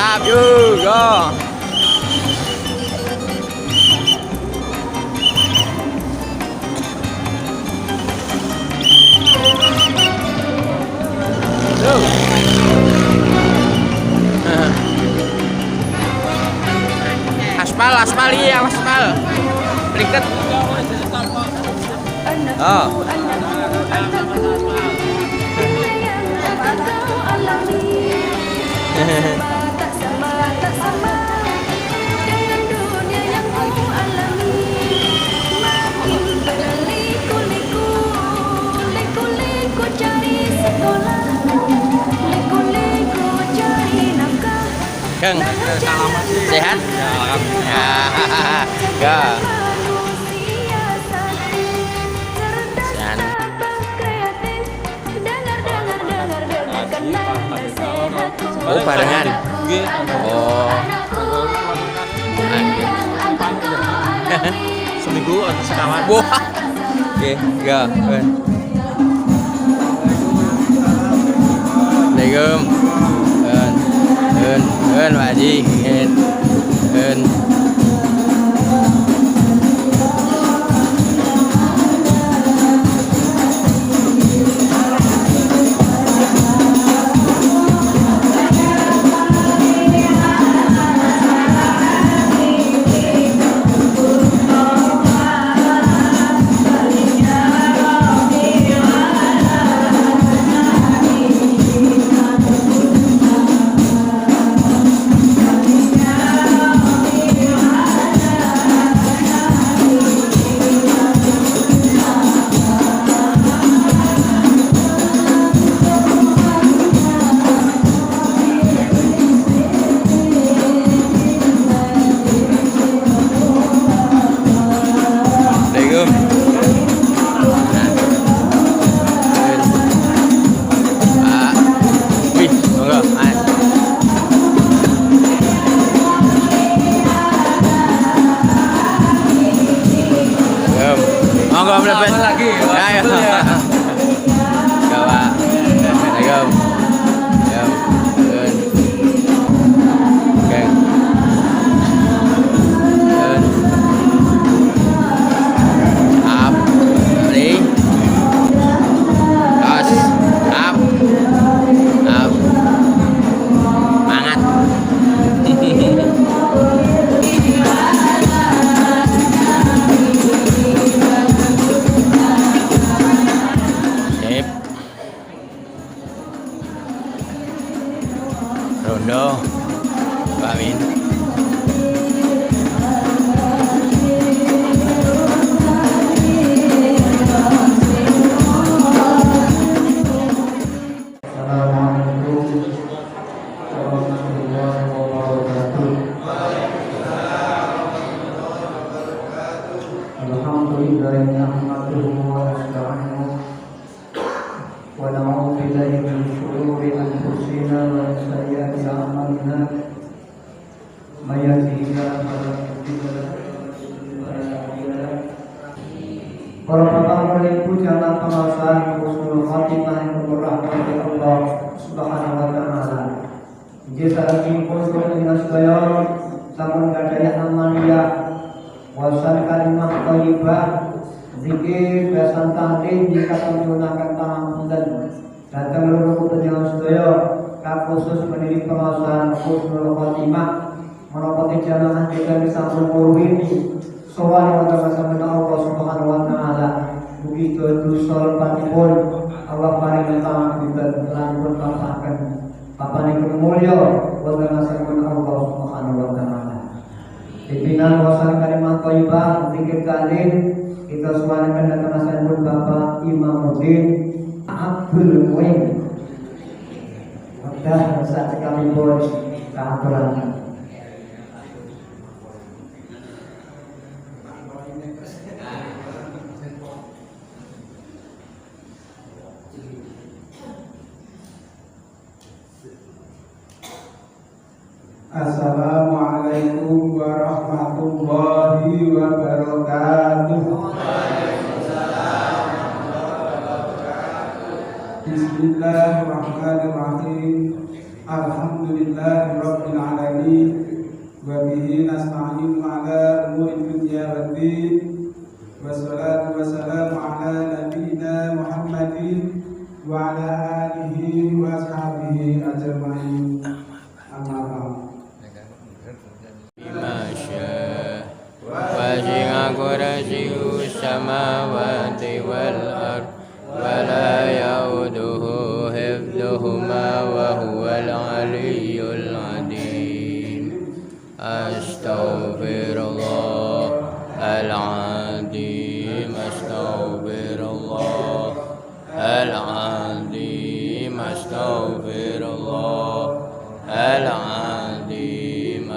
Mantap, yuk, go. Aspal, aspal, iya, aspal. Berikat. Oh. Kang, sehat? Ya. Oh, barengan. Oh. Seminggu atau sekawan. Wah. Oke, ya. Assalamualaikum. Pak Haji. Monggo mlebet lagi. Ya. Gawa. Assalamualaikum. Ya. Oke. Up. Ready. Tos. Up. Up. Mangat. Rondo, Pak Amin. Para bapak ibu jalan pengasahan husnul khotimah yang berrahmati Allah Subhanahu wa taala. Jasa pun dengan sedaya sampun gadaya amaliyah wasan kalimah thayyibah zikir besan tahlil jika menggunakan pangapunten datang loro panjenengan sedaya khusus pendidik pengasahan husnul khotimah menopati jalan kita sampun murwini soal wajah sama Allah Subhanahu wa taala begitu dusol patipun Allah paring tangan kita lan pun pasaken papanipun mulya wajah sama Allah Subhanahu wa taala pimpinan wasan kalimat thayyibah zikir kalin kita suarakan dan kemasan pun Bapak Imamuddin Abdul Muin mudah saat kami pun keaturan. Assalamualaikum warahmatullahi wabarakatuh. Bismillahirrahmanirrahim. Alhamdulillahirabbil alamin wa bihi nasta'inu ala umuri dunya waddin. Wassalatu wassalamu ala nabiyyina Muhammadin wa ala alihi wa sahbihi ajma'in. Amma ba'd. Masya wasi'a kursiyyus samawati wal ard wa la ya'uduhu hifdhuhuma wa huwal aliyyul azim. Astaghfirullah al-azim, astaghfirullah al-azim, astaghfirullah al-azim,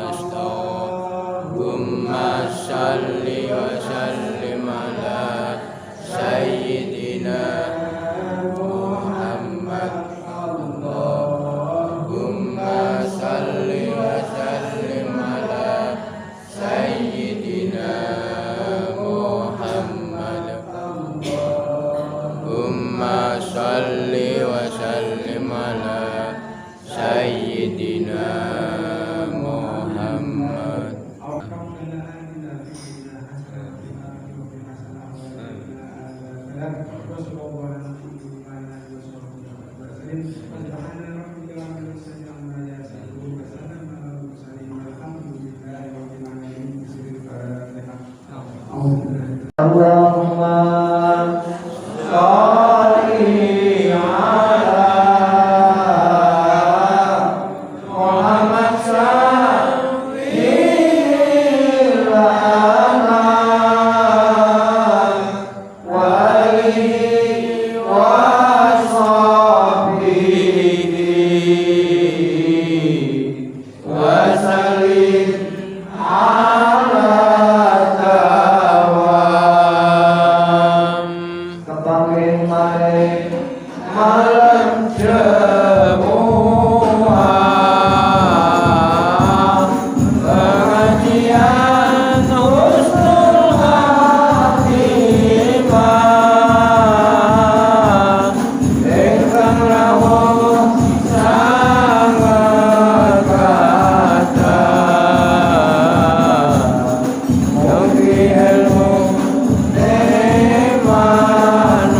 Allahumma salli wa sallim ala sayyidina Muhammad. Allahumma salli wa sallim ala sayyidina Muhammad. Allahumma salli wa sallim ala sayyidina Muhammad. Allahumma sholli ala Muhammad syafi'il lana wa alihi wa sahbihi wa sallim ala kepangin mari malam Jumat pengajian husnul khatimah ingkang rawuh sangat kathah yogi ilmu neman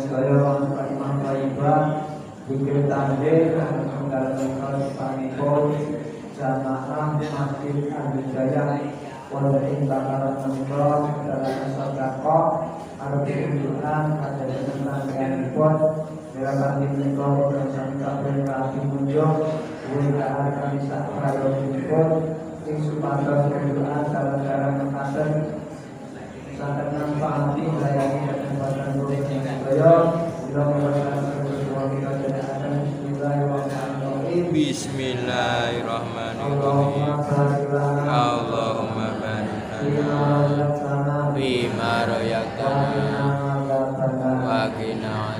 sedaya Imam Thayyibah Bukit Tanjir dalam panipun jamaah Masjid Al-Jaya wonten bakaran menika dalam sedekah arep diunjukan pada jenenganipun gerakan menika wonten sampeyan kami munjuk wilayah kami sak prayosipun ing supados unjukan dalam mekaten sangat manfaat layani dan badan rutin sedaya Bismillahirrahmanirrahim. Allahumma barik fima razaqtana wa qina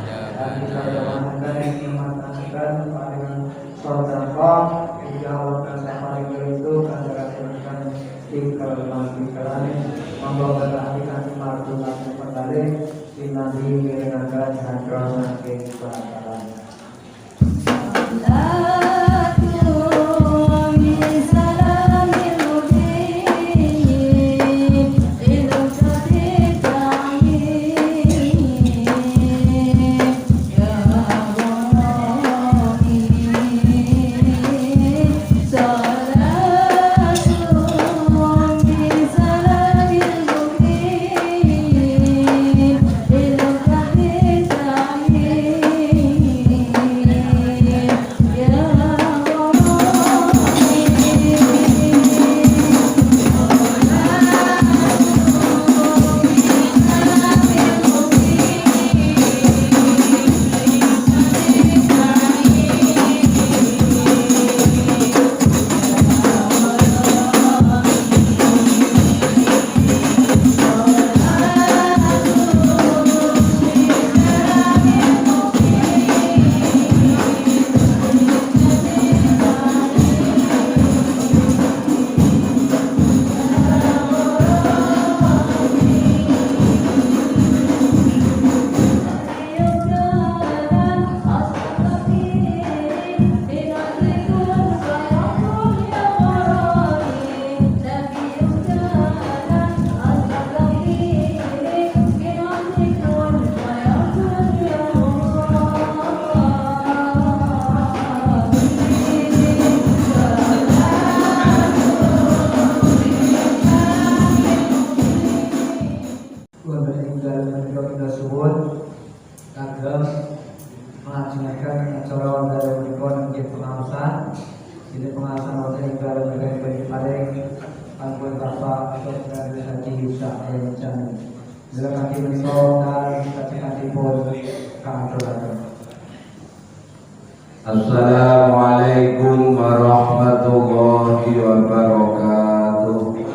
Assalamualaikum warahmatullahi wabarakatuh.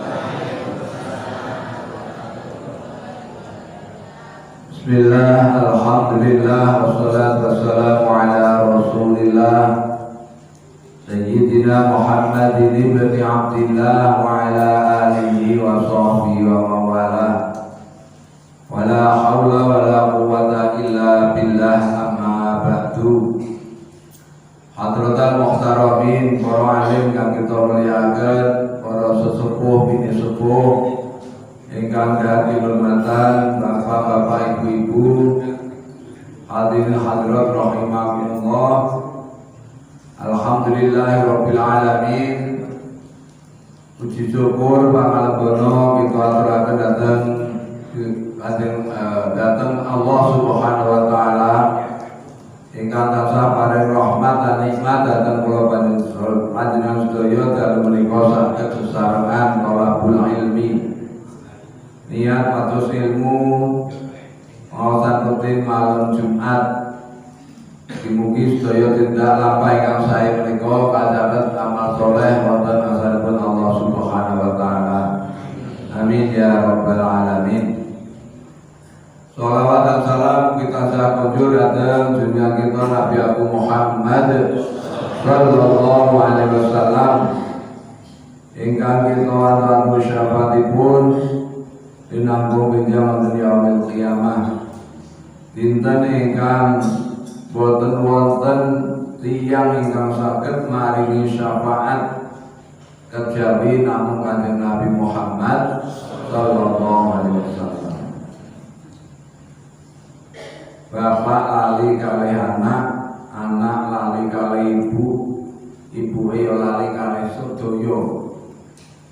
Bismillah, alhamdulillah, wassalatu wassalamu ala rasulillah Sayyidina Muhammadin ibn Abdillah wa ala alihi wa sahbihi wa mawala wa la hawla wa la quwwata illa billah amma ba'du. Hadratal muhtaramin, para alim yang kita muliakan, para sesepuh bini sepuh ingkang dadi hormatan bapak-bapak ibu-ibu hadirin hadirat rahimakumullah. Alhamdulillahirabbil alamin. Puji syukur pangalebono kita aturaken dateng Allah Subhanahu wa taala ingkang tansah paring rahmat dan nikmat dhateng kula panjenengan sedaya dalem menika saged sesarengan thalabul ilmi. Niat matos ilmu maosan rutin malam Jumat. Mugi sedaya tindak lampah ingkang sae menika kacatet amal saleh wonten asmanipun Allah Subhanahu wa taala. Amin ya rabbal alamin. Salawat dan salam kita kunjur datang dunia kita Nabi Abu Muhammad sallallahu alaihi wasallam ingkang kita anu syafaatipun dinanggung pinjam wonten yaumil qiyamah. Dinten ingkang boten wonten tiyang ingkang saged maringi syafaat kejawi namung Kanjeng Nabi Muhammad sallallahu alaihi wasallam. bapak lali kalih anak, anak lali kalih ibu, ibu yo lali kalih sedaya.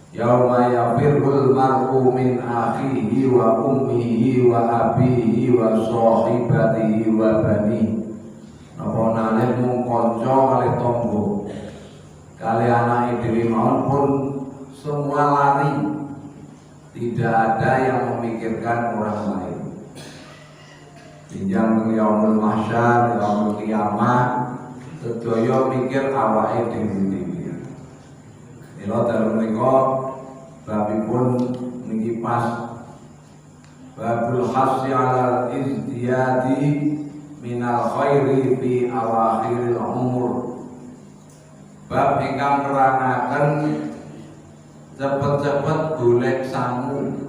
Yauma yafirrul mar'u min akhihi wa ummihi wa abihi wa sahibatihi wa bani. Napa nalih mung kanca kalih tangga kalih anak dhewe mawon pun semua lari. Tidak ada yang memikirkan orang lain. Pinjang yaumul mahsyar, yaumul kiamat, sedaya mikir awake dhewe. Mila dalem menika babipun niki pas babul hasyi ala izdiyadi minal khairi fi awakhiril umur. Bab ingkang nerangaken cepet-cepet golek sangu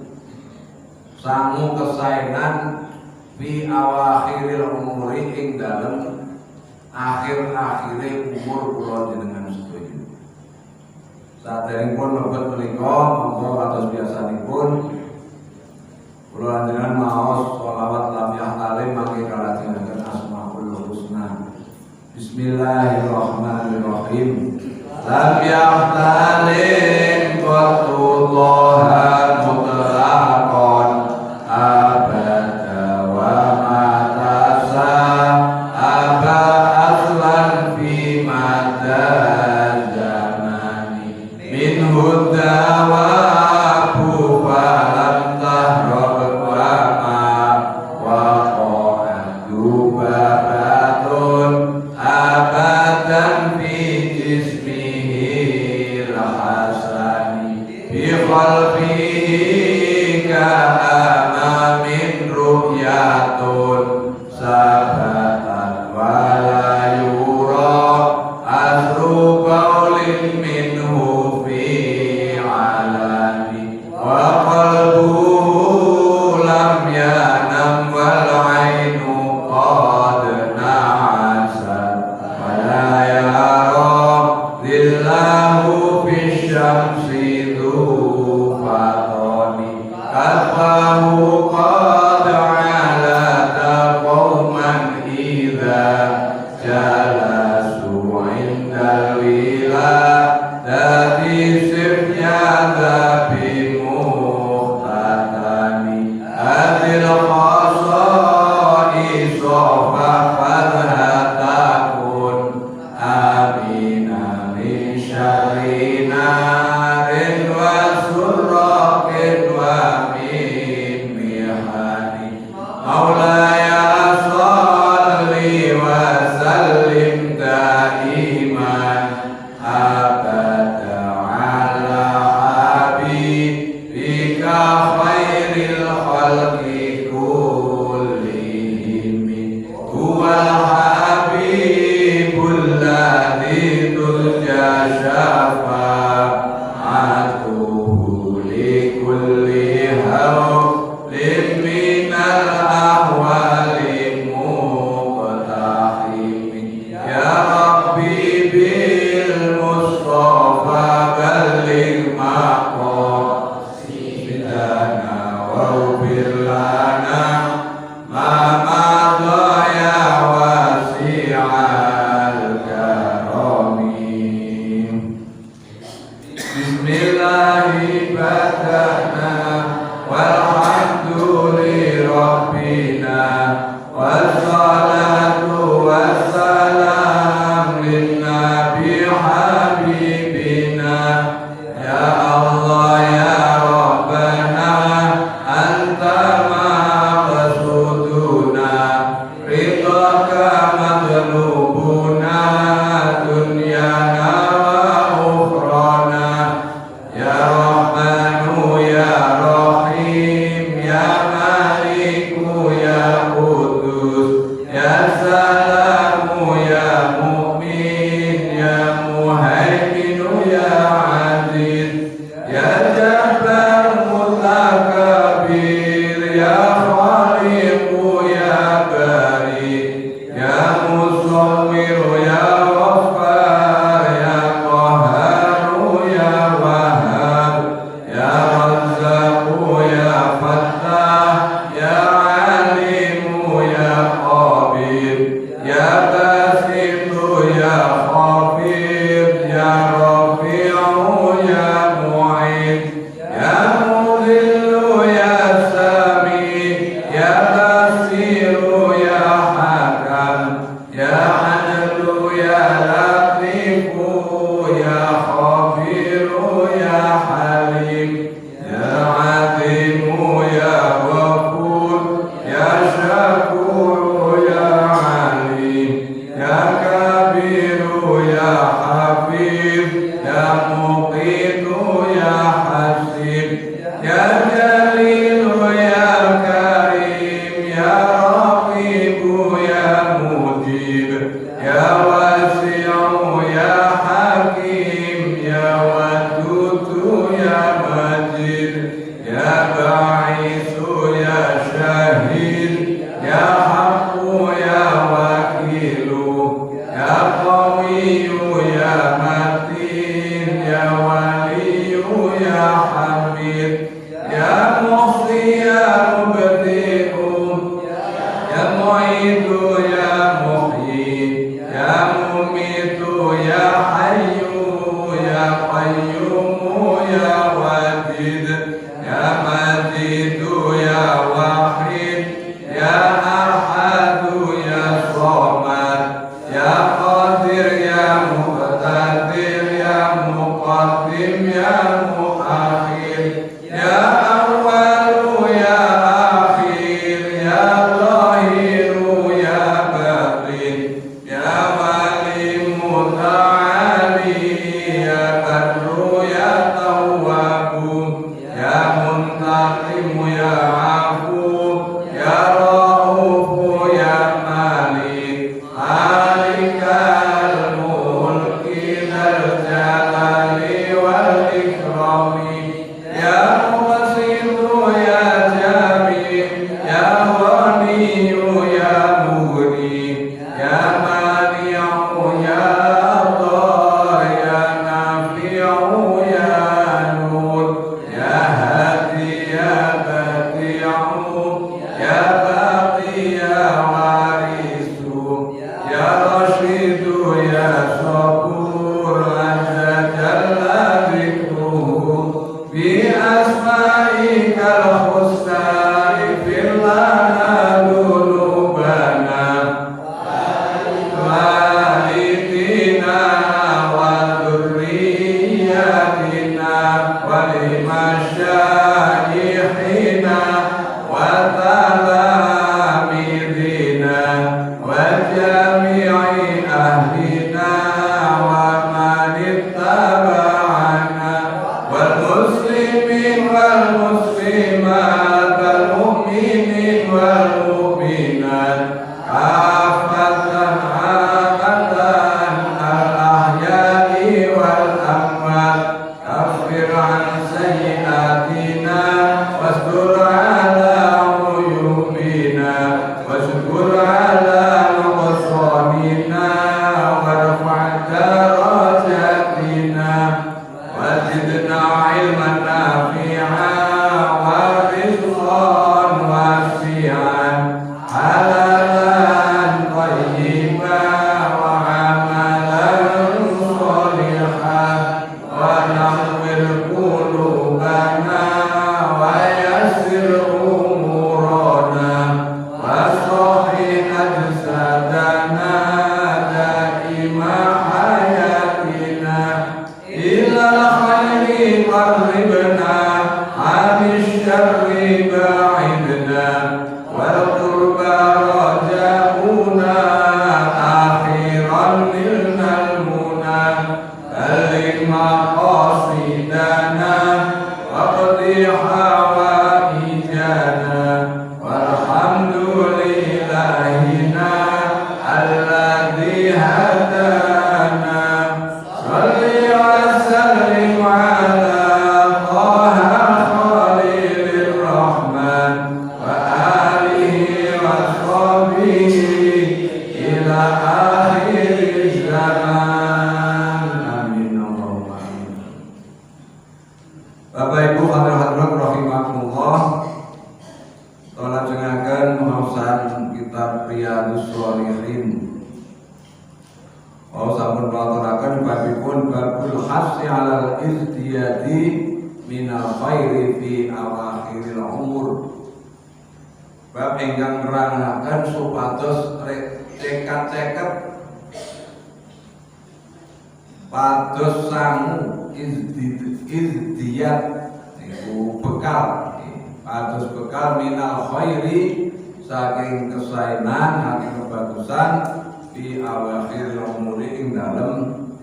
kesaenan fi awakhiril umuri ing dalem akhir-akhire umur kula jenengan sedaya. Saderengipun mlebet menika monggo kados biasanipun kula jenengan maos sholawat lam yahtalim mangke kalajengaken Asmaul Husna. Bismillahirrahmanirrahim. Lam yahtalim qatullaha mutlaqan abada wa matasa aba aslan fi mada zamani min hudawa falam tahrab wa ma wa qadu babatun abadan fi jismihi lahasani bi qalbihi ka'ama min ru'yatun sabatan wa la yura asru qawlin minhu fi alani wa qalbuhu lam yanam wal ainu qad na'asat wa la yara lillahu fi syamsi dhufatoni kafahu qad alata qawman idha jalasu indal wiladati sifnya bi muhtatani adil khasai sofa farhatakun amina min syarri narin wa surrakin wa min mihani maulaya salli wa sallim daiman abada ala habibika khairil khalqi kullihim huwal habibul ladzi turja syafa'atuhu li kulli hawlin minal ahwal ya Basiru ya Hakam, ya Adlu ya Latifu, ya Khabiru ya Halim, ya Azimu ya Ghafur, ya Syakuru ya Alim, ya Kabiru ya Hafiz, ya Muqitu ya Hasib, ya Jalilu ya Karim, ya Raqibu ya Mujib, ya Wasi'u ya Hakim, ya Wadudu ya Majid, ya Ba'isu ya Syahid, ya Haqqu ya Wakilu, ya Qawiyu ya Matin, ya Waliyu ya Hamid, ya Muhsi ya Mubdi'u, ya Mu'idu ya Muhyi, ya Mumitu ya Hayyu, ya Qayyumu ya Wajid, ya Majidu ya Wahid, ya Ahadu ya Somad, ya Qadir ya Muqtadir, ya Muqaddim ya Muakhir, ya Awwalu ya Akhir, ya Zahiru ya Batin, ya Walimu Ta'ali, ya Badru ya Tawwabu, ya Muntaqimu ya Afu, ya Raufu ya Malik, Malikal Mulki Dzal Jalali wal Ikrami, ya Muqsitu ya Jami, ya Ghaniyu ya Mughni, ya Mani'u ya Allah, ya Nafi'u ya Nur, ya Hadi ya Badi'u, ya Baqi ya Warisu, ya Rashidu ya Sabur, azza jalla dhikruhu, bi asma'ikal husna ighfir lana dhunubana walidina wa dhurriyyatina wa limasyayikhina wa talamidina wa jami'i ahlina wa man ittaba'ana wal muslimin wal muslimat wal mu'minin wal mu'minat kafatan amatan al ahya'i wal amwat, kafir an sayyi'atina wasdur ala uyubina waskur ala nuqsanina warfa' darajatina wazidna ilman nafi'a wa rizqan wasi'an halalan thayyiban wa amalan shalihan wa nawwir qulubana wa yassir umurana wa sahih ajsadana daima hayatina ilal khairi qarribna anis syarri ba'idna wal qurba raja'una akhiran lilnal muna balik maqasidana waqdi hawaijana walhamdulillahina alladhi hadana salli wa sallim ala Taha Khalilur Rahman wa alihi wa sahbihi ila akhir zaman. Amin Allahumma amin. Bapak Ibu hadirin rahimakumullah, lajengaken maosan kitab Riyadhus Shalihin. Sampun waturaken babipun babul hassi alal izdiyadi minal khairi fi awakhiril umur. bab ingkang nerangaken supados ceket-ceket pados sangu izdiyat niku bekal, pados bekal minal khairi saking kesainan saking kebagusan di awakhir umuri ing dalem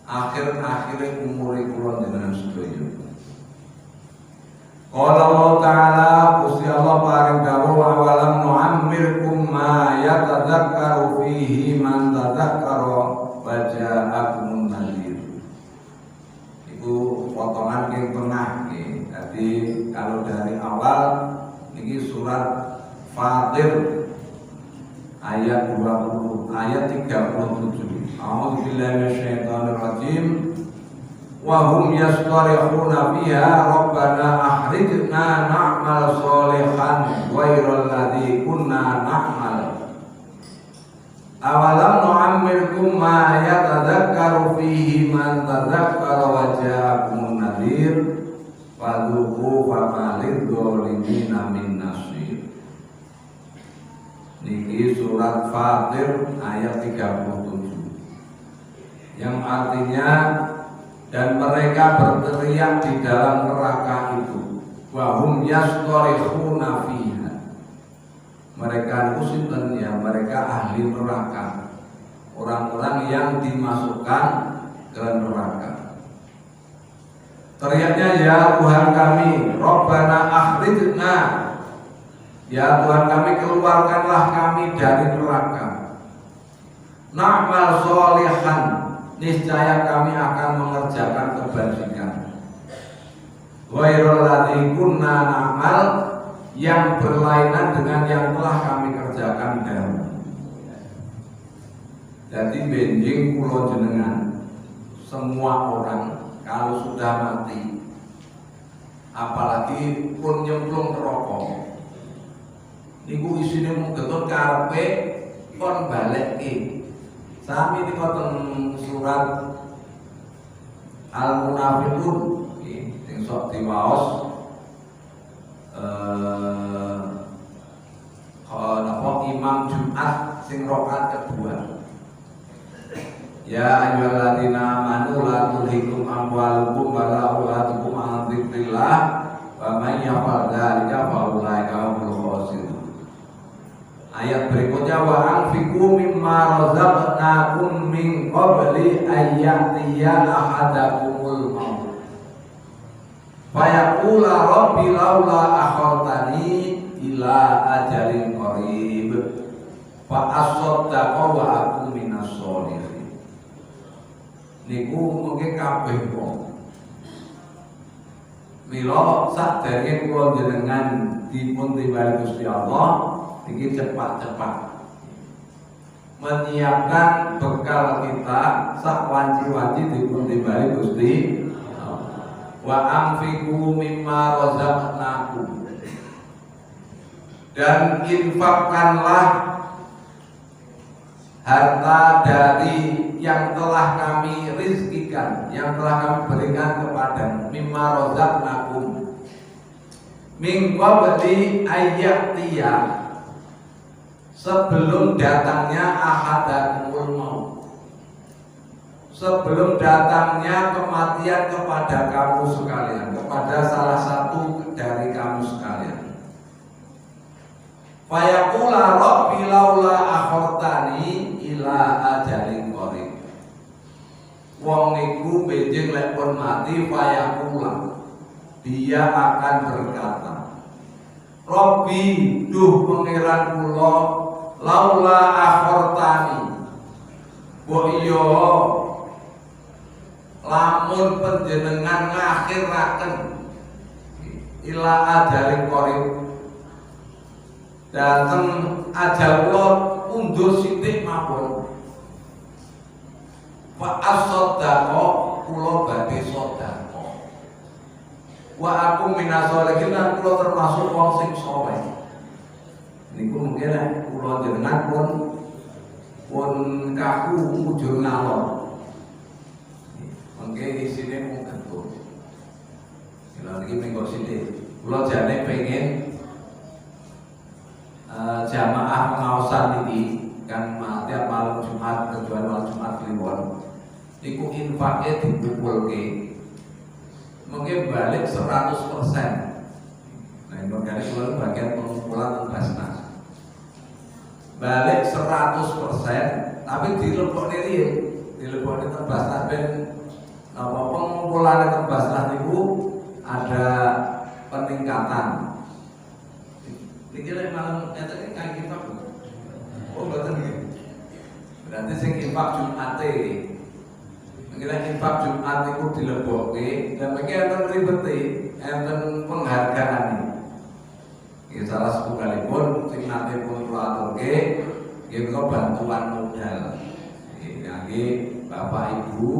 akhir-akhir umuri kula jenengan sedaya. Qala Allah Ta'ala, Gusti Allah paring dawuh awalam nu'ammirkum ma yatadzakkaru fihi man tadzakkara wa ja'akumun nadhir. Iku potongan ing tengah nggih. Jadi kalau dari awal niki surat Fatir ayat 20 ayat 37. A'udzubillahi minasyaitonir rajim. Wa hum yastarihuna fiha rabbana akhrijna na'mal sholihan ghairal ladzi kunna na'mal. Awalam nu'ammirkum ma yatadzakkaru fihi man tadzakkara wa ja'akumun nadhir fadzuqu fama lidh-dhalimina min nasir. Niki surat Fatir ayat 37 yang artinya dan mereka berteriak di dalam neraka itu wa hum yastarihuna fiha. Mereka itu sinten ya, mereka ahli neraka, orang-orang yang dimasukkan ke neraka. Teriaknya, ya Tuhan kami, Rabbana akhrijna, ya Tuhan kami, keluarkanlah kami dari neraka. Na'mal sholihan, niscaya kami akan mengerjakan kebajikan. Ghairul ladzi kunna na'mal, yang berlainan dengan yang telah kami kerjakan dahulu. Jadi benjing kula jenengan, semua orang kalau sudah mati, apalagi pun nyemplung neraka, niku isine mung getun karepe kon balekke. Sami nika teng surat Al-Munafiqun sing sok diwaos Imam Jumat sing rakaat kedua. Ya ayyuhalladzina amanu la tulhikum amwalukum wala auladukum an dzikrillah wa may yaf'al dzalika fa ulaika humul khasirun. Ayat berikutnya wa anfiqu mimma razaqnakum min qabli ayyatiya ahadakumul maut fa yaqula rabbi laula akhartani ila ajalin qarib fa asaddaqa wa aku minas sholihin. Niku mungkin kabeh wong mila sadèrèngé kula jenengan dipun timbali Gusti Allah niki cepat-cepat menyiapkan bekal kita sak wanci-wanci dipun timbali Gusti wa anfiqu mimma razaqnakum, dan infakkanlah harta dari yang telah kami rizkikan, yang telah kami berikan kepada mimma razaqnakum min qabli ayyatiya, sebelum datangnya ahadakumul maut, sebelum datangnya kematian kepada kamu sekalian, kepada salah satu dari kamu sekalian. Fayaqula rabbi laula akhartani ila ajalin qarib. Wong niku benjing lek pun mati fayaqula, dia akan berkata, Rabbi, duh pangeran kula, laula akhartani, mbok iya lamun panjenengan ngakhiraken ila ajalin qarib, dateng ajal kula undur sithik mawon, fa as-sadaqah kula badhe sedekah, wa aku minas sholihin, lan kula termasuk wong sing saleh. Niku mungkin kula jenengan pun kaku mujur ngalor, mungkin isine mung getun. Lha iki mengko sithik kula jane pengen jamaah pengawasan ini kan tiap malam Jumat kecuali malam Jumat kliwon iku infaknya dikumpulke mungkin balik 100%. Nah, makanya kalau bagian pengumpulan Basnas balik 100%, tapi dilebokne riyen, dilebokne teng Basnas ben apa pengumpulan teng Basnas niku ada peningkatan. Iki lek malam nyata kan infak. Oh, boten nggih. Berarti sing infak Jumate. Mengkira infak Jumat niku dilebokke dan mengki enten ribete, enten penghargaan. Iki salah sepukalipun sing nate pun kula aturke nggih bantuan modal. Nggih Bapak Ibu.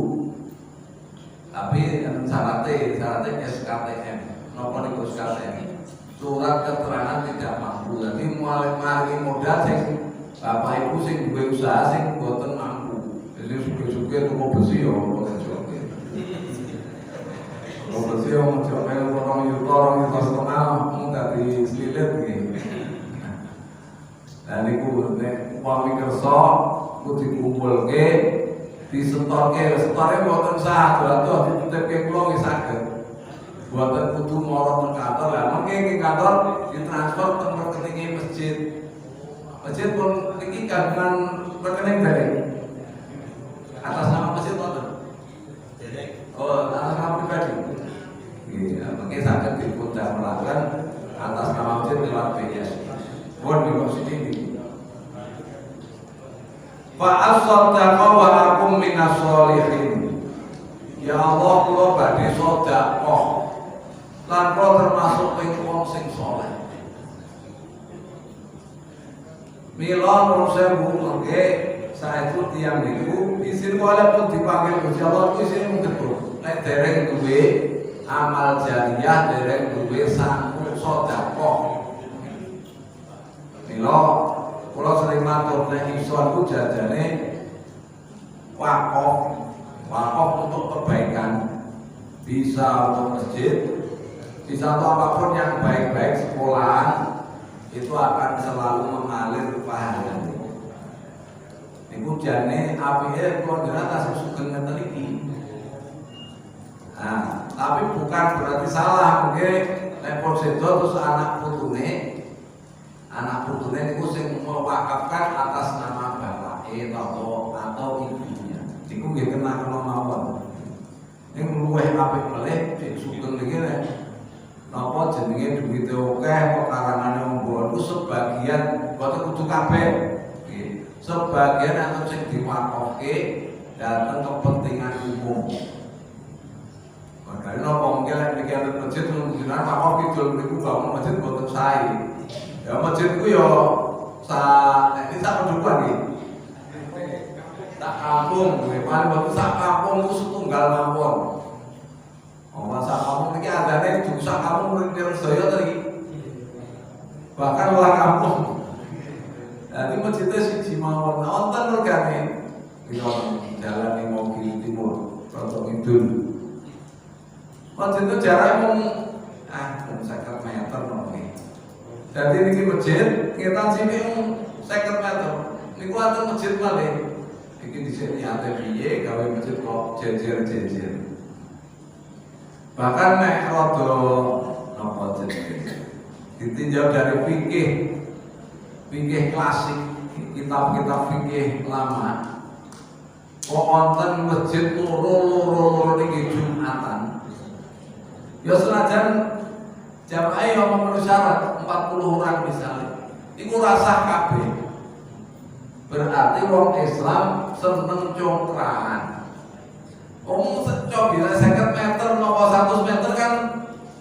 Tapi syaratnya SKTM. Napa niku SKTM? Surat keterangan tidak mampu. Jadi mulai mari modal sing Bapak Ibu sing duwe usaha sing boten mampu. Jadi suge-suge tuku besi yo boten suge. Tuku besi yo mencoba orang yuta setengah mung dadi slilit iki. Lah niku nek upami kersa ku dikumpulke disetorke setore boten sah dados dititipke kula nggih saged. Buatan kudu moro teng kantor, lah mengke ing kantor ditransfer teng rekening masjid. Masjid pun iki kagungan rekening derek. Atas nama masjid wonten. Oh, atas nama pribadi. Iya, mengke saged dipundamelaken atas nama masjid lewat BS. Pun di sini. Fa as-sadaqah wa akum minas sholihin. Ya Allah, kula badhe sedekah. Lan kula termasuk ing wong sing saleh. Mila kula sewu mengke saestu tiyang niku isin walaupun dipanggil Gusti Allah kuwi sing gedhe. Nek dereng duwe amal jariyah, dereng duwe sangku sedekah. Mila kula sering matur nek ison ku jajane wakaf untuk kebaikan, bisa untuk masjid, bisa untuk apapun yang baik-baik, sekolahan itu akan selalu mengalir pahala. Iku jane apike kondene tasih sugeng ngeten iki. Nah, tapi bukan berarti salah mungkin nek pun sedo terus anak putune niku sing mewakafkan atas nama bapake atau ibunya. Iku nggih kena mawon. Ning luwih apik melih sugeng niki nek napa jenenge duwite akeh kok karangane mbok ku sebagian boten kudu kabeh. Nggih. Sebagian atau sing diwakafke dateng kepentingan umum. Makanya napa mungkin lek niki ana masjid mungkin wakaf kidul niku bangun masjid boten sae. Ya masjid ku yo ini sak pendukuhan nggih. Sak kampung, paling bagus sak kampung itu setunggal mawon. Oh, sak kampung iki adane di sak kampung murid Sedaya tadi. Bahkan luar kampung. Jadi masjidnya siji mawon, wonten regane. Iki jalan ning Mogi Timur, Roto Kidul. Masjid itu jaraknya mung 50 meter nggih. Jadi niki masjid ngetan sini 50 meter. Niku wonten masjid malih. Iki dhisik niate piye gawe masjid kok jejer-jejer. Bahkan nek rada napa jenenge ditinjau dari fikih klasik, kitab-kitab fikih lama. Kok wonten masjid loro niki Jumatan. Ya senajan jamaah yang memenuhi syarat 40 orang misalnya, itu rasah kabeh. Berarti wong Islam seneng congkraan. Omong secok bila 50 meter nopo 100 meter kan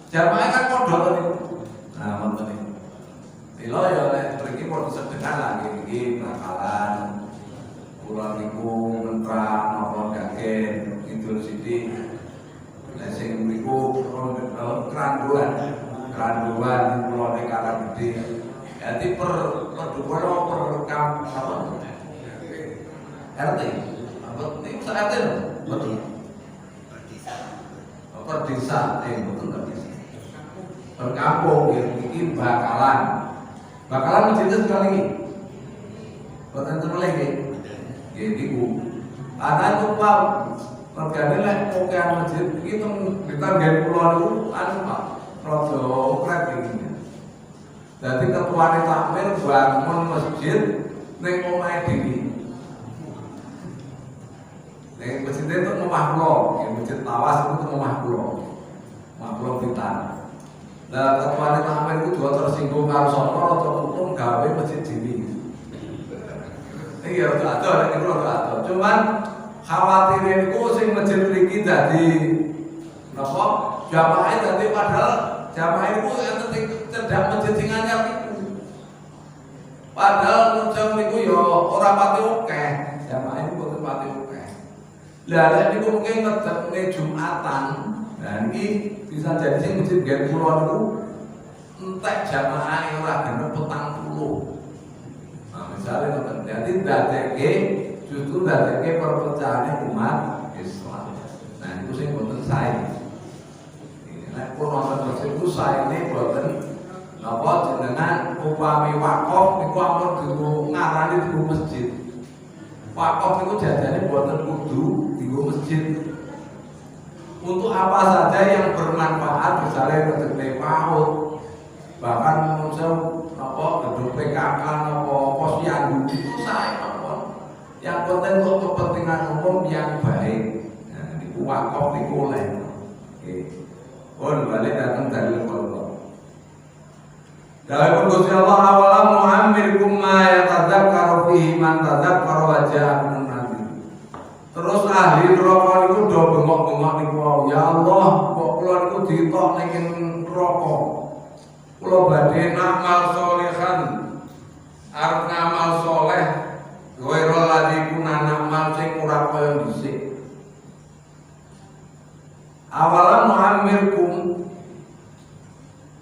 jamaah kan kodok niku. Nah, wonten iki. Lha ya lek mriki pun sedekah lagi iki bakalan kula niku mentra napa gagen Idul Siti. Nek sing mriku keranduan kula nek Karang Gede. Jadi per kamp apa? RT. Apa ini RT betul. Per desa, betul per desa. Per kampung iki bakalan Bakalan masjidnya sekali lagi. Bukan terleh gitu. Karena itu Pak, regane lek pokean masjid iki ditarget pulau itu anu Pak, rada okrek iki. Dadi ketuane takmir bangun masjid ning omahe dhewe. Ning masjid itu omah kula, masjid Tawas itu omah kula. Omah kula Blitar. Lah ketuane takmir itu juga tersinggung karo sapa rada untung gawe masjid dhewe. Iya, rada ada, itu rada ada. Cuman khawatirin itu sing masjid mriki dadi napa? Jamaah dadi padahal jamaah itu enten sing cedhak masjid sing anyar iku. Padahal muncul niku ya ora pati akeh. Jamaah itu boten pati akeh. Lah nek niku mungkin ngedekne Jumatan, nah iki bisa jadi sing masjid gen kula niku entek jamaah ora genep 40. Misalnya jadi dadekke justru dadekke perpecahan umat Islam. Nah itu sing boten sae. Nek pun wonten masjid itu saene boten napa jenengan upami wakaf niku ampun dienggo ngarani dienggo masjid. Wakaf niku jajane boten kudu dienggo masjid. Untuk apa saja yang bermanfaat misalnya rezeki PAUD, bahkan muncul apa gedung PKK apa posyandu itu saya apa yang penting untuk kepentingan umum yang baik. Nah niku wakaf niku oleh nggih pun balik datang dari Allah dalam Gusti Allah awalam mu'ammirkum ma yatadzakkaru fihi man tadzakkara wa ja'akum nadir. Terus ahli neraka niku do bengok-bengok niku ya Allah kok kula niku ditok ning neraka. Kula badhe ngamal solehan, arep ngamal soleh, ghairal ladzi kunna na'mal sing ora kaya dhisik. Awalam mu'ammirkum,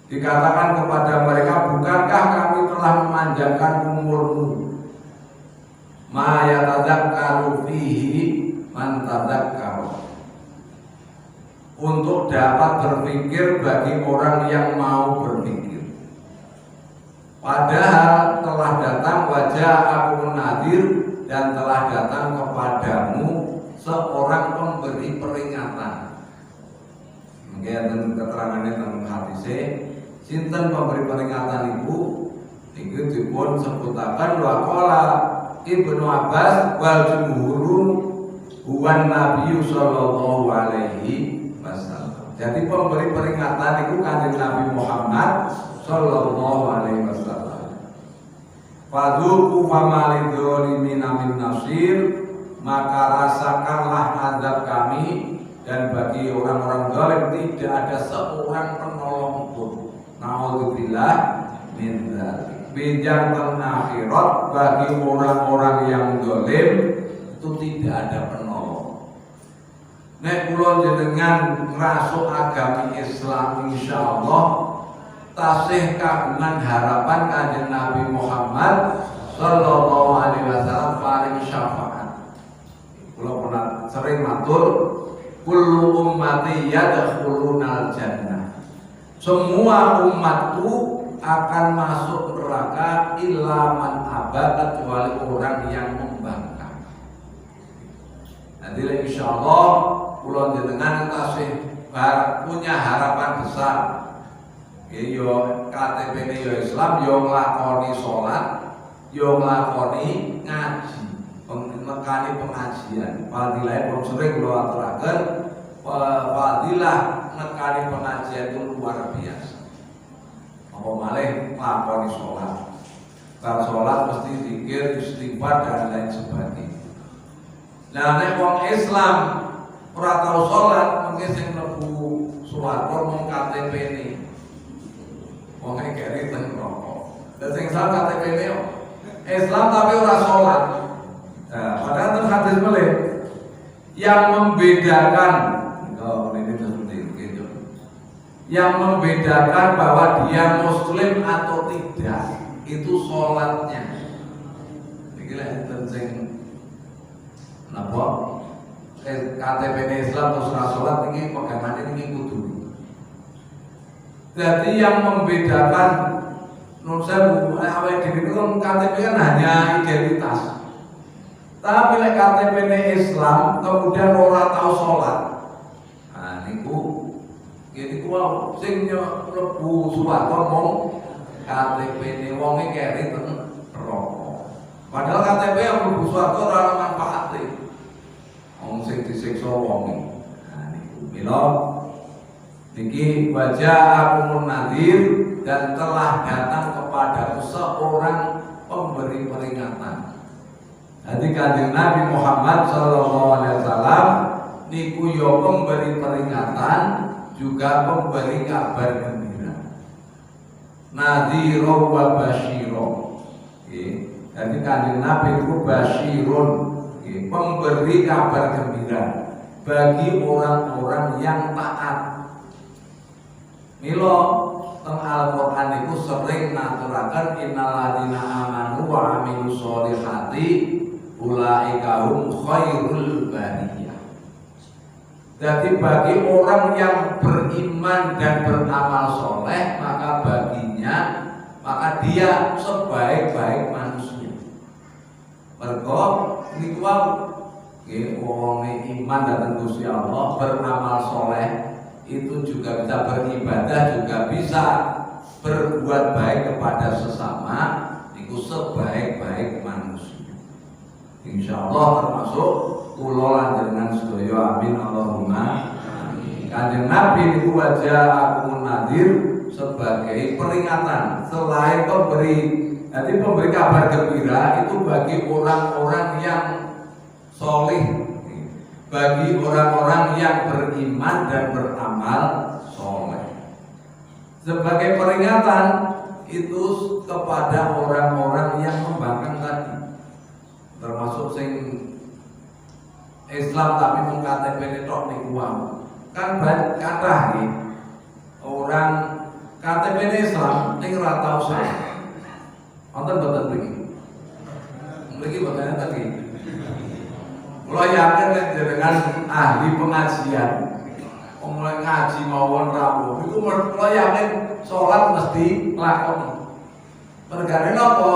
dikatakan kepada mereka, bukankah kami telah memanjangkan umurmu? Ma yatadzakkaru fihi man tadzakkara. Untuk dapat berpikir bagi orang yang mau berpikir. Padahal telah datang wajah aku nadir dan telah datang kepadamu seorang pemberi peringatan. Mungkin keterangannya tentang hadisnya, sinten pemberi peringatan ibu, itu dipun sebutakan waqala Ibnu Abbas wal jumhuru huwan Nabi sallallahu alaihi wasallam. Jadi pemberi peringatan itu kanjeng Nabi Muhammad sallallahu alaihi wasallam. Fadzuqu fama lidzalimin min nasir, maka rasakanlah azab kami dan bagi orang-orang zalim tidak ada seorang penolong pun. Nauzubillah min dzalik. Bijang akhirat bagi orang-orang yang zalim itu tidak ada penolong. Nek kula jenengan ngrasuk agami Islam insyaallah tasih kagungan harapan kanjeng Nabi Muhammad sallallahu alaihi wasallam paling syafaat. Kula pernah sering matur kullu ummati yadkhulunal jannah. Semua umatku akan masuk neraka illa man aba, kecuali orang yang membangkang. Nanti insyaallah kula jenengan tasih punya harapan besar. Yo KTP ini yo Islam, yo nglakoni sholat, yo nglakoni ngaji, nekani pengajian. Fadilah pun sering kula aturaken, fadilah nekani pengajian itu luar biasa. Apa malih nglakoni sholat. Bar sholat mesti zikir, istighfar dan lain sebagainya. Nah nek wong Islam ora tau sholat, mungkin sing mlebu swarga mung KTP ini. Wong kere ten rokok. Dan sing salah KTP-ne Islam tapi ora sholat. Nah, padahal ten hadis melih yang membedakan ini seperti itu. Yang membedakan bahwa dia muslim atau tidak itu sholatnya. Iki lek ten sing napa KTP Islam terus ora sholat iki pegangannya iki kudu. Jadi yang membedakan Menurut saya awal diri itu KTP kan hanya identitas. Tapi lek KTP ini Islam kemudian orang tahu sholat. Nah niku wow sing mlebu swarga mong KTP ini wonge keri ten neraka. Padahal KTP yang mlebu swarga ora ana manfaate. Wong sing disiksa wonge. Nah niku mila niki wajah akumul nadir dan telah datang kepada seorang pemberi peringatan. Jadi kanjeng Nabi Muhammad SAW niku yo pemberi peringatan juga pemberi kabar gembira. Nadhiro wa basyiro. Jadi kanjeng Nabi niku basyirun, pemberi kabar gembira bagi orang-orang yang taat. Milo teng Al-Qur'an itu sering naturaken innalladzina amanu wa amilus sholihati ulaika hum khairul bariyah. Jadi bagi orang yang beriman dan beramal soleh maka dia sebaik-baik manusia. Mergo niku nggih wong iman dan Gusti Allah beramal soleh itu juga bisa beribadah, juga bisa berbuat baik kepada sesama, itu sebaik-baik manusia. Insya Allah termasuk kula lanjenengan sedaya amin Allahumma amin. Kanjeng Nabi niku wajah akumul nadir sebagai peringatan selain pemberi kabar gembira itu bagi orang-orang yang solih, bagi orang-orang yang beriman dan beramal soleh. Sebagai peringatan itu kepada orang-orang yang membangkang tadi, termasuk sing Islam tapi mung KTP tok niku kan kathah nggih orang KTP Islam ning ora tau sah. Wonten boten mriki? Mriki boten tadi. Kalau yakin dengan ahli pengajian, mulai ngaji mawon rawuh, itu kalau yakin sholat mesti lakoni. Perkara apa?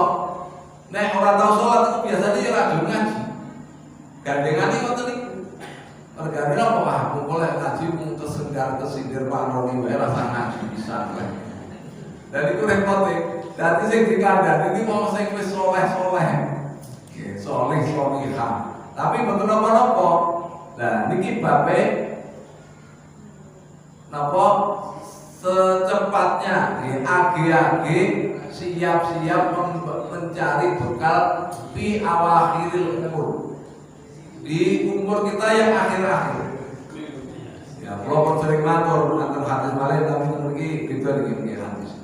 Nek orang tahu sholat itu biasanya ya rajin ngaji. Gandengan ini ngoten niku. Perkara apa? Aku mulai ngaji mung kesindir Pak Roni wae rasa ngaji bisa wae. Dan itu repot. Dadi sing dikandani iki mau sing wis soleh-soleh. Nggih, soleh-solehah. Tapi betul apa-apa. Nah, niki bape napa secepatnya agi-agi siap-siap mencari bekal di awakhiril umur. Di umur kita yang akhir-akhir. Ya, kalau sering matur antar hadis malih tapi mriki beda iki hadis.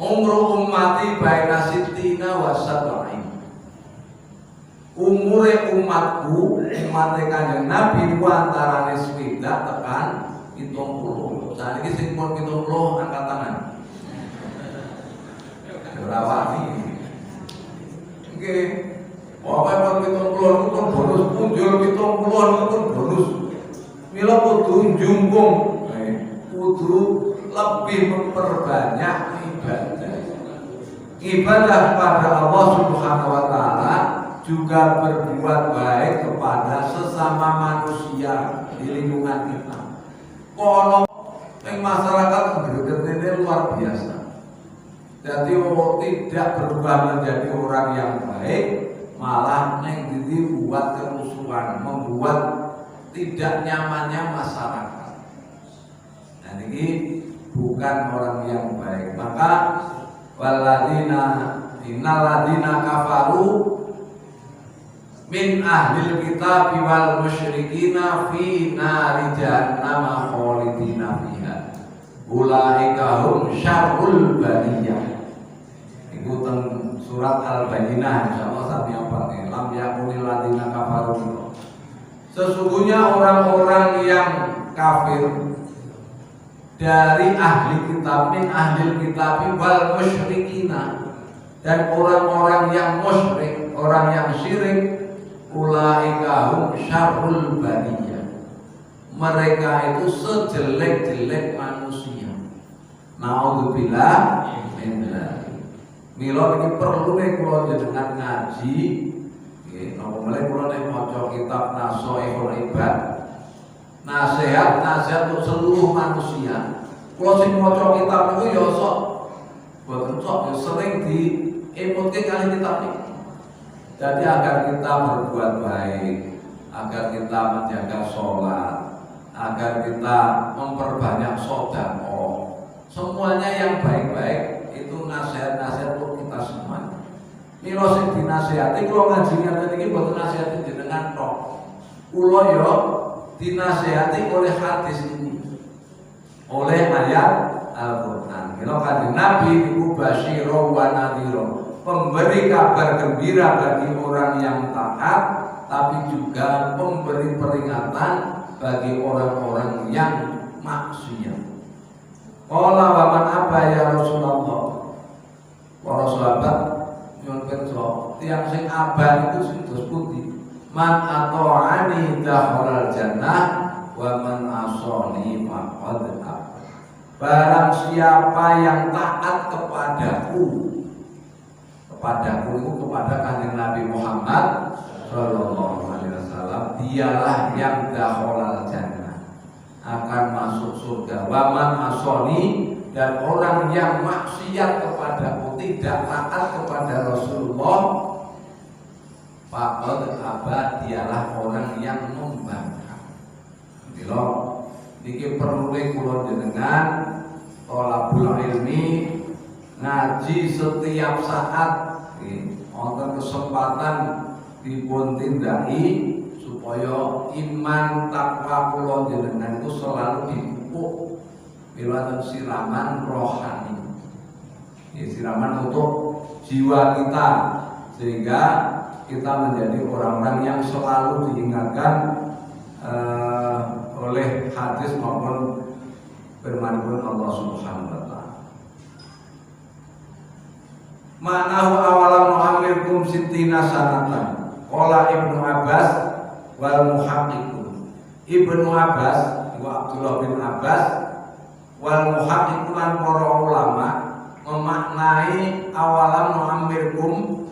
Umru ummati baina sittina wa sab'in. Umure umatku, umatnya kanjeng Nabi itu antarane swidak tekan 70. Saat ini sing pun 70 angkat tangan. Berawani. Oke. Pokoke pun 70 itu pun bonus punjul 70 itu pun bonus. Mila kudu njungkung. Kudu lebih memperbanyak ibadah. Ibadah pada Allah Subhanahu wa taala juga berbuat baik kepada sesama manusia di lingkungan kita. Kono yang masyarakat ini luar biasa. Jadi tidak berubah menjadi orang yang baik, malah neng buat kerusuhan, membuat tidak nyamannya masyarakat. Dan ini bukan orang yang baik. Maka innalladzina kafaru min ahlil kitab wal musyrikina fi nari jahannam khalidina fiha ulaika hum syarrul bariyah. Iku teng surat Al-Bayyinah insyaallah sami apa lam yakunil ladzina kafaru. Sesungguhnya orang-orang yang kafir dari ahli kitab min ahli kitab wal musyrikina dan orang-orang yang musyrik, orang yang syirik, ulaika hum syarrul bariyah. Mereka itu sejelek-jelek manusia. Naudzubillah Mila niki perlu nek kula jenengan ngaji, nggih, napa meneh kula nek maca kitab Nashaikhul Ibad, nasihat untuk seluruh manusia. Kula sing maca kitab niku ya sok boten sok ya sering diemutke kali kitab niki. Jadi agar kita berbuat baik, agar kita menjaga sholat, agar kita memperbanyak sedekah, semuanya yang baik-baik itu nasihat-nasihat untuk kita semua. Mila sing dinasihati kula ngaji ngaten iki boten nasihati jenengan tok. Kula yo dinasihati oleh hadis ini, oleh ayat Al-Qur'an. Kira kanjeng Nabi iku basyira wa nadhira, pemberi kabar gembira bagi orang yang taat, tapi juga pemberi peringatan bagi orang-orang yang maksiat. Qala wa man aba ya Rasulullah. Para sahabat nyuwun pirsa, tiyang sing abah itu sing dos putih. Man ata'ani dakhalal jannah wa man asani faqad aba. Barang siapa yang taat kepadaku itu kepada kanjeng Nabi Muhammad Sallallahu Alaihi Wasallam, dialah yang dakhalal jannah, akan masuk surga. Waman asoni, dan orang yang maksiat kepadaku, tidak taat kepada Rasulullah, faqad aba, dialah orang yang membangkang. Bila niki perlu kula jenengan thalabul ilmi, ngaji setiap saat, wonten kesempatan dipun tindaki supaya iman takwa kula jenengan itu selalu dipupuk lewat siraman rohani, siraman untuk jiwa kita, sehingga kita menjadi orang-orang yang selalu diingatkan oleh hadis maupun firman Allah Subhanahu wa taala. Ma'nahu awalam nu'amirkum sittina sanatan. Qala Ibnu Abbas wal muhaqqiqun. Ibnu Abbas wa Abdullah bin Abbas wal muhaqqiqun lan para ulama memaknai awalam nu'amirkum,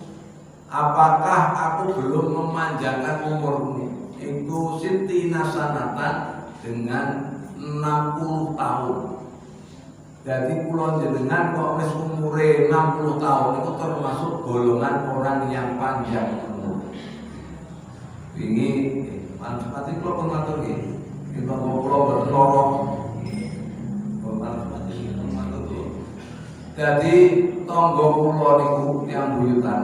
apakah aku belum memanjangkan umurmu itu sittina sanatan dengan 60 tahun. Jadi kula jenengan kok wis umure 60 tahun itu termasuk golongan orang yang panjang umur. Wingi manfaati kula pun matur nggih. Kita kula boten lara. Manfaati matur. Jadi tangga kula niku yang buyutan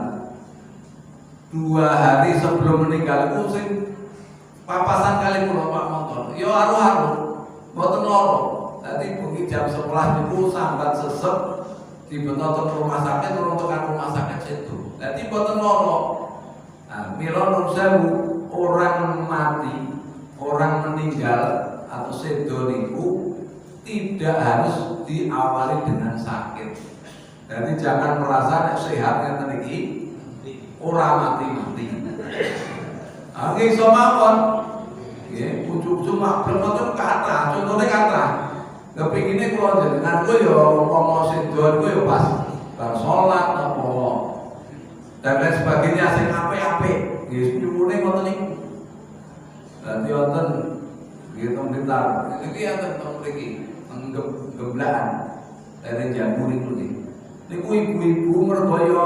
2 hari sebelum meninggal itu sing papasan kali kula Pak motor. Ya aruh-aruh boten lara. Tadi bengi jam 11 itu sambat sesep dibentuk rumah sakit, turunkan rumah sakit situ. Jadi boten loro. Nah, mila nun sewu, orang mati, orang meninggal atau sedo niku tidak harus diawali dengan sakit. Jadi jangan merasa sehatnya teniki orang mati-mati. Nggih iso mawon. Nggih, ujug-ujug mak belum kata, contohnya kata. Kepinginnya kalau jenengan gue ya ngomong sinduan gue ya pas bar sholat apa dan lain sebagainya sing ape-ape nggih nyuwune ngoten niku. Dadi wonten nggih teng Blitar iki enten teng mriki geblakan dari Jambu niku nggih. Niku ibu-ibu mergo ya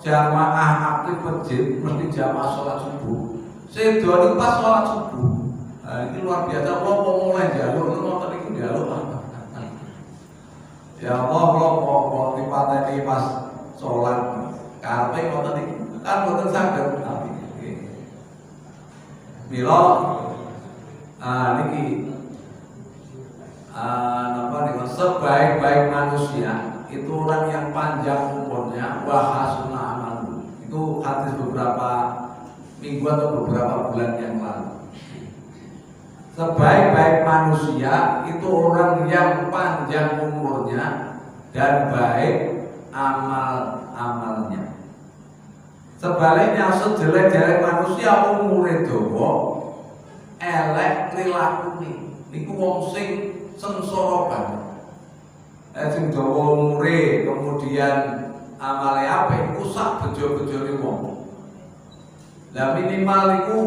jamaah aktif masjid mesti jamaah sholat subuh. Sedo niku pas sholat subuh. Nah, ini luar biasa, kalau mulai jalur itu ngoten niku jalur. Ya Allah, kalau dipateni pas sholat karepe ngoten niku kan boten saged tapi mila niki napa niku sebaik-baik manusia itu orang yang panjang umurnya wa hasuna amalu. Itu hadis beberapa minggu atau beberapa bulan yang lalu. Sebaik-baik manusia itu orang yang panjang umurnya dan baik amal-amalnya. Sebaliknya sejelek-jelek manusia umure dawa, elek prilakune. Niku wong sing sengsara banget. sing dawa umure kemudian amale apik iku sak bejo-bejone wong. Lah minimal iku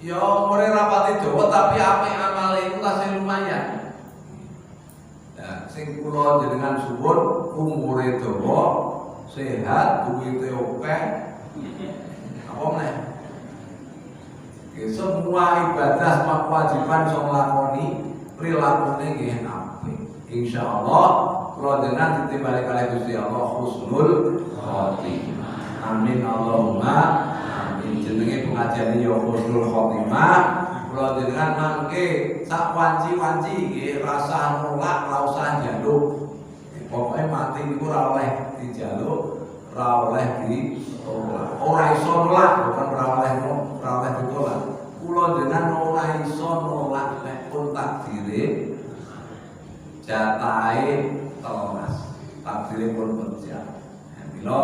ya umure rapati dawa tapi apik amale iku tasih lumayan. Nah, sing kula jenengan suwun umure dawa, sehat, duwite akeh. Apa meneh? Semua ibadah, semua kewajiban sing lakoni prilakune nggih apik. Insyaallah kula jenengan ditimbali kalih Gusti Allah husnul khotimah. Amin Allahumma amin. Jenenge pengajian ya husnul khotimah. Kula jenengan mangke sak wanci-wanci nggih rasa nolak, ora usah njaluk. Pokoke mati niku ora oleh dijaluk, ora oleh ditolak. Ora iso nolak, bukan ora oleh ditolak. Kula jenengan ora iso nolak nek pun takdire jatahe telas, takdire pun pecah. Mila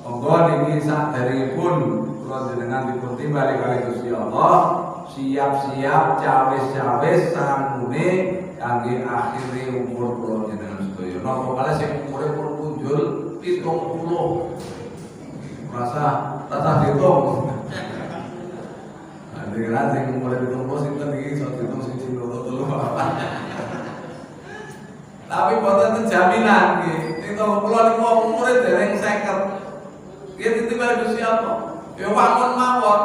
monggo niki saderengipun kula jenengan dipun timbali kalih Gusti Allah, siap-siap cawis-cawis sangune kangge akhire umur kula jenengan sedaya. Napa kalih sing umure pun punjul 70. Rasa ditung. Dengeran sing umure 70 sinten iki iso ditung 1 2 3 4. Tapi boten jaminan nggih. Ning kula niku umure dereng 50. Nggih ditimbali Gusti Allah. Ya wangun mawon.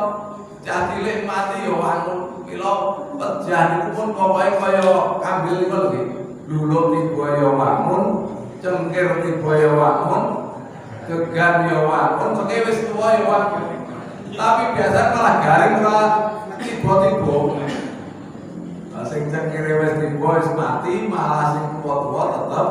Cah cilik mati ya wangun. Mila pejah niku pun pokoke kaya kambil niku lho nggih. Luluk niku ya wangun, cengkir niku ya wangun, gegan ya wangun, seke wis tuwa ya wangun. Tapi biasa malah garing ora tiba-tiba. Sing cengkire wis tiba wis mati, malah sing tuwa-tuwa tetep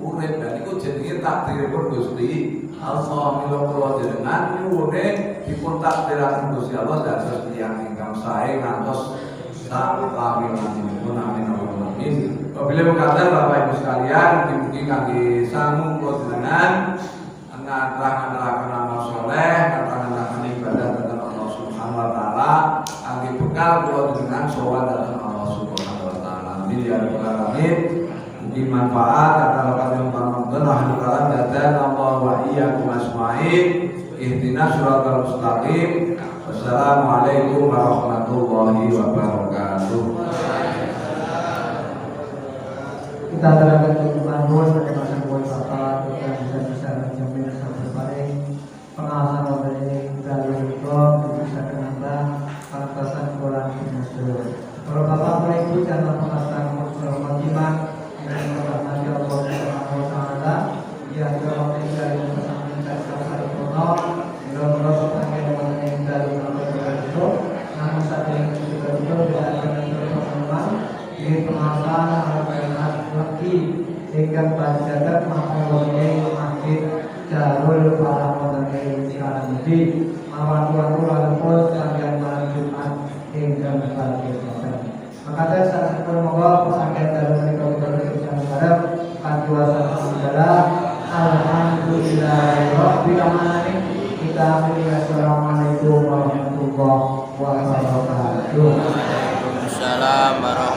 urip. Dan iku jenenge takdiripun Gusti Allah. Mila kula jenengan nyuwune dipun takdiraken Gusti Allah dados tiyang ingkang sae ngantos sak laminipun. Amin Allahumma amin. Wabillahi muqaddar Bapak Ibu sekalian, mugi kangge sangu kula jenengan ngaturaken amal saleh, ngaturaken ibadah dhateng Allah Subhanahu wa taala, kangge bekal kula jenengan sowan dhateng Allah Subhanahu wa taala. Amin ya rabbal alamin. Mugi manfaat kata kalian panonton ahli kalam dan Allah wa iyyakum ajmain. Ihdinas siratal mustaqim. Wassalamualaikum warahmatullahi wabarakatuh. Kita terangkan kehidupan Tuhan pada masa buat Bapak, kita bisa menjamin sampai paling pengawasan mobil ini kita bisa menambah pantasan kurang musuh. Kalau Bapak boleh Ibu jangan pengawasan musuh khotimah dan menghormati Allah Subhanahu wa taala, yang terhormat dari pesan-pesan kasar kuno, bila-bila tangga dengan dari itu, namun saat ini juga tidak akan terpenuhi di pengawasan lagi ingkang panjagat makulone masjid Darul Falah Modern sekarang ini mawan tuan pun sampai malam Jumat ingkang berbahagia. Maka saya pun monggo pesantren Darul Falah Modern kanjuasan saudara. Alhamdulillah rabbil alamin. Kita akhiri assalamualaikum warahmatullahi wabarakatuh. Waalaikumsalam warahmatullahi